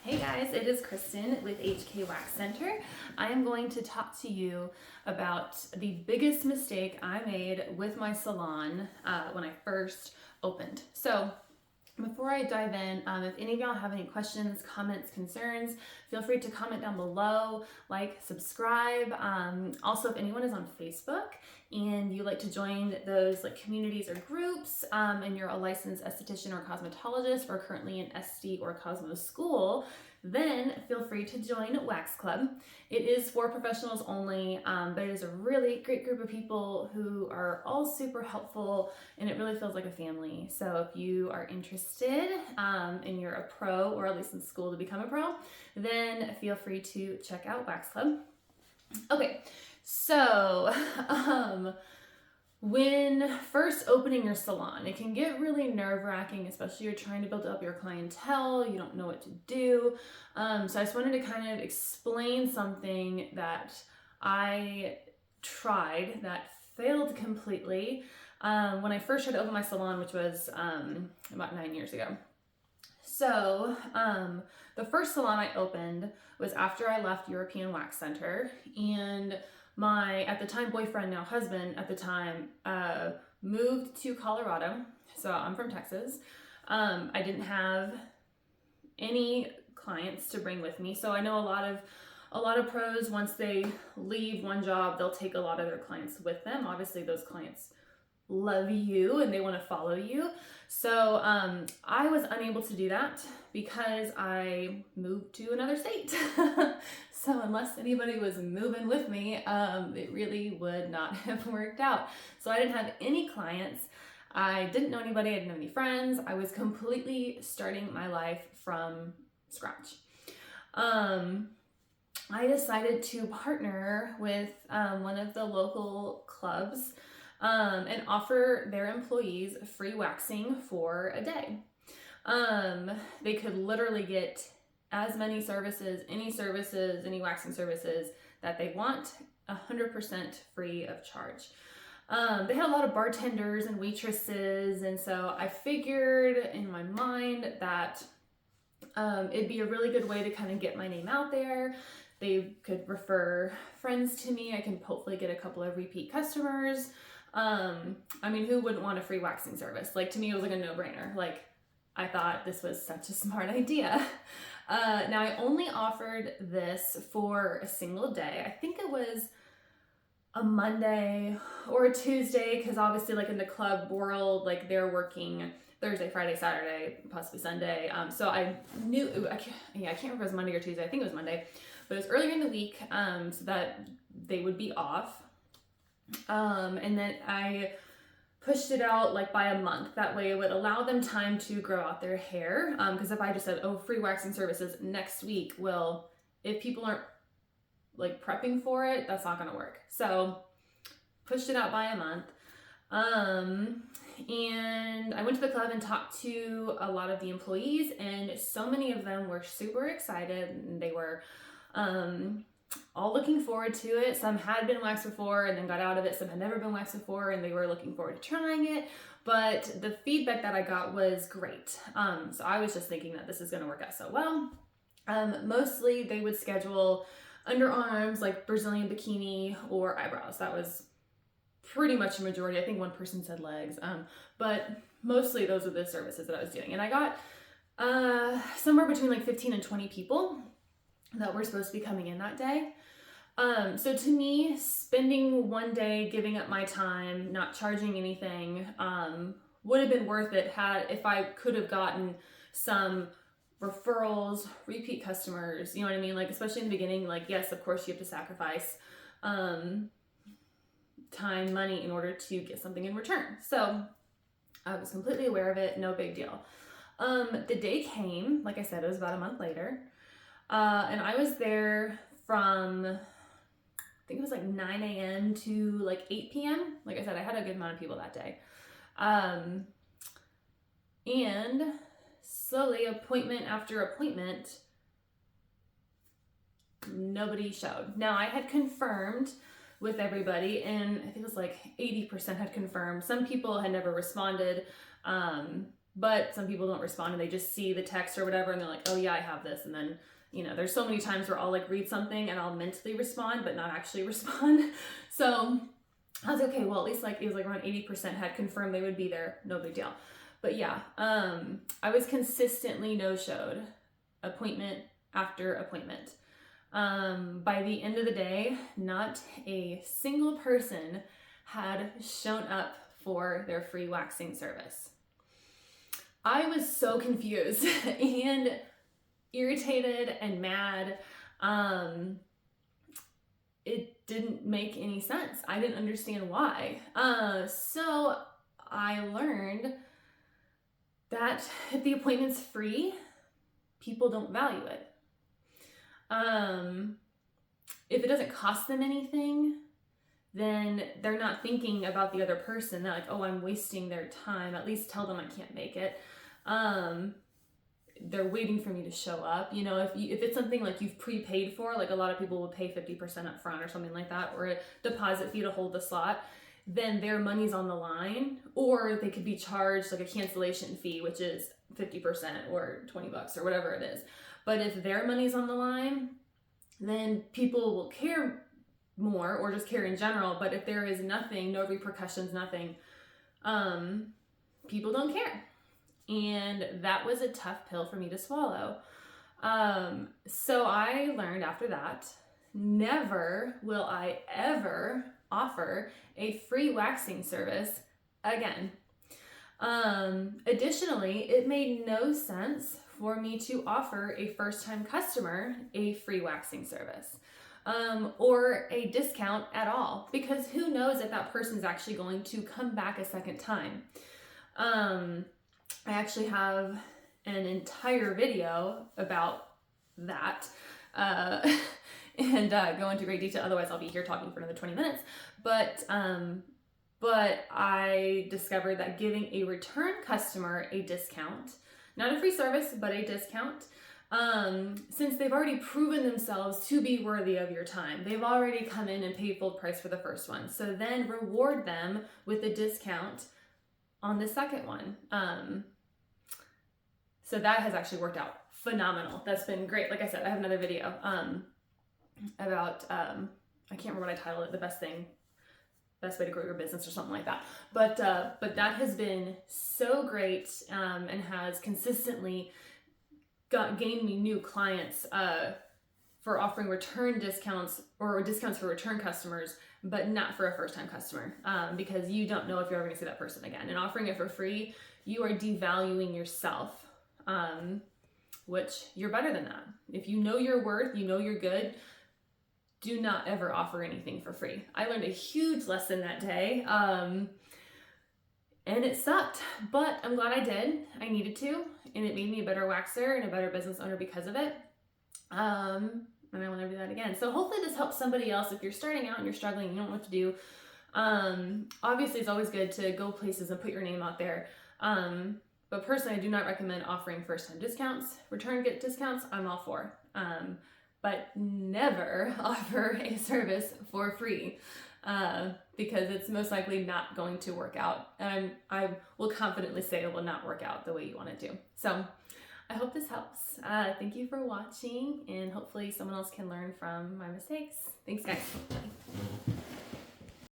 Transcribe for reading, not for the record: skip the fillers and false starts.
Hey guys, it is Kristen with HK Wax Center. I am going to talk to you about the biggest mistake I made with my salon when I first opened. So before I dive in, if any of y'all have any questions, comments, concerns, feel free to comment down below, like, subscribe. Also, if anyone is on Facebook and you like to join those like communities or groups, and you're a licensed esthetician or cosmetologist or currently in SD or Cosmo school, then feel free to join Wax Club. It is for professionals only, but it is a really great group of people who are all super helpful, and it really feels like a family. So if you are interested and you're a pro, or at least in school to become a pro, then feel free to check out Wax Club. Okay, so when first opening your salon, it can get really nerve-wracking, especially you're trying to build up your clientele, you don't know what to do. So I just wanted to kind of explain something that I tried that failed completely when I first tried to open my salon, which was about 9 years ago. So the first salon I opened was after I left European Wax Center, and my, at the time, boyfriend, now husband at the time, moved to Colorado. So I'm from Texas. I didn't have any clients to bring with me. So I know a lot of pros, once they leave one job, they'll take a lot of their clients with them. Obviously those clients love you and they want to follow you. So I was unable to do that because I moved to another state. So unless anybody was moving with me, it really would not have worked out. So I didn't have any clients. I didn't know anybody. I didn't have any friends. I was completely starting my life from scratch. I decided to partner with one of the local clubs and offer their employees free waxing for a day. They could literally get as many services, any waxing services that they want, 100% free of charge. They had a lot of bartenders and waitresses, and so I figured in my mind that it'd be a really good way to kind of get my name out there. They could refer friends to me. I can hopefully get a couple of repeat customers. I mean, who wouldn't want a free waxing service? Like, to me, it was like a no-brainer. Like, I thought this was such a smart idea. Now, I only offered this for a single day. I think it was a Monday or a Tuesday, because obviously, like in the club world, like they're working Thursday, Friday, Saturday, possibly Sunday. So I knew, I can't remember if it was Monday or Tuesday. I think it was Monday, but it was earlier in the week, so that they would be off. And then I pushed it out like by a month. That way it would allow them time to grow out their hair. Because if I just said, oh, free waxing services next week, well, if people aren't like prepping for it, that's not going to work. So pushed it out by a month. And I went to the club and talked to a lot of the employees, and so many of them were super excited, and they were, all looking forward to it. Some had been waxed before and then got out of it. Some had never been waxed before and they were looking forward to trying it. But the feedback that I got was great. So I was just thinking that this is going to work out so well. Mostly they would schedule underarms, like Brazilian bikini, or eyebrows. That was pretty much the majority. I think one person said legs. But mostly those were the services that I was doing. And I got somewhere between like 15 and 20 people that were supposed to be coming in that day. So to me, spending one day, giving up my time, not charging anything, would have been worth it if I could have gotten some referrals, repeat customers, you know what I mean? Like, especially in the beginning, like, yes, of course you have to sacrifice time, money in order to get something in return. So I was completely aware of it, no big deal. The day came, like I said, it was about a month later. And I was there from, I think it was like 9 a.m. to like 8 p.m. Like I said, I had a good amount of people that day. And slowly, appointment after appointment, nobody showed. Now, I had confirmed with everybody, and I think it was like 80% had confirmed. Some people had never responded. but some people don't respond and they just see the text or whatever and they're like, oh yeah, I have this. And then, you know, there's so many times where I'll like read something and I'll mentally respond, but not actually respond. So I was like, okay, well, at least like it was like around 80% had confirmed they would be there. No big deal. But yeah, I was consistently no-showed appointment after appointment. By the end of the day, not a single person had shown up for their free waxing service. I was so confused and irritated and mad. It didn't make any sense. I didn't understand why. So I learned that if the appointment's free, people don't value it. If it doesn't cost them anything, then they're not thinking about the other person. They're like, oh, I'm wasting their time. At least tell them I can't make it. They're waiting for me to show up. You know, if it's something like you've prepaid for, like a lot of people will pay 50% up front or something like that, or a deposit fee to hold the slot, then their money's on the line, or they could be charged like a cancellation fee, which is 50% or $20 or whatever it is. But if their money's on the line, then people will care more, or just care in general. But if there is nothing, no repercussions, nothing, people don't care. And that was a tough pill for me to swallow. So I learned after that, never will I ever offer a free waxing service again. Additionally, it made no sense for me to offer a first-time customer a free waxing service, or a discount at all, because who knows if that person's actually going to come back a second time. I actually have an entire video about that, and go into great detail. Otherwise, I'll be here talking for another 20 minutes. But I discovered that giving a return customer a discount, not a free service, but a discount, since they've already proven themselves to be worthy of your time. They've already come in and paid full price for the first one. So then reward them with a discount on the second one. So that has actually worked out phenomenal. That's been great. Like I said, I have another video about, I can't remember what I titled it, the best way to grow your business or something like that. But that has been so great, and has consistently gained me new clients for offering return discounts, or discounts for return customers, but not for a first-time customer, because you don't know if you're ever going to see that person again. And offering it for free, you are devaluing yourself, which you're better than that. If you know your worth, you know you're good, do not ever offer anything for free. I learned a huge lesson that day, and it sucked, but I'm glad I did. I needed to, and it made me a better waxer and a better business owner because of it. And I will never do that again. So hopefully this helps somebody else. If you're starting out and you're struggling, you don't know what to do. Obviously it's always good to go places and put your name out there. But personally, I do not recommend offering first-time discounts. Return get discounts, I'm all for. But never offer a service for free, because it's most likely not going to work out. And I will confidently say it will not work out the way you want it to. So I hope this helps. Thank you for watching, and hopefully someone else can learn from my mistakes. Thanks, guys. Bye.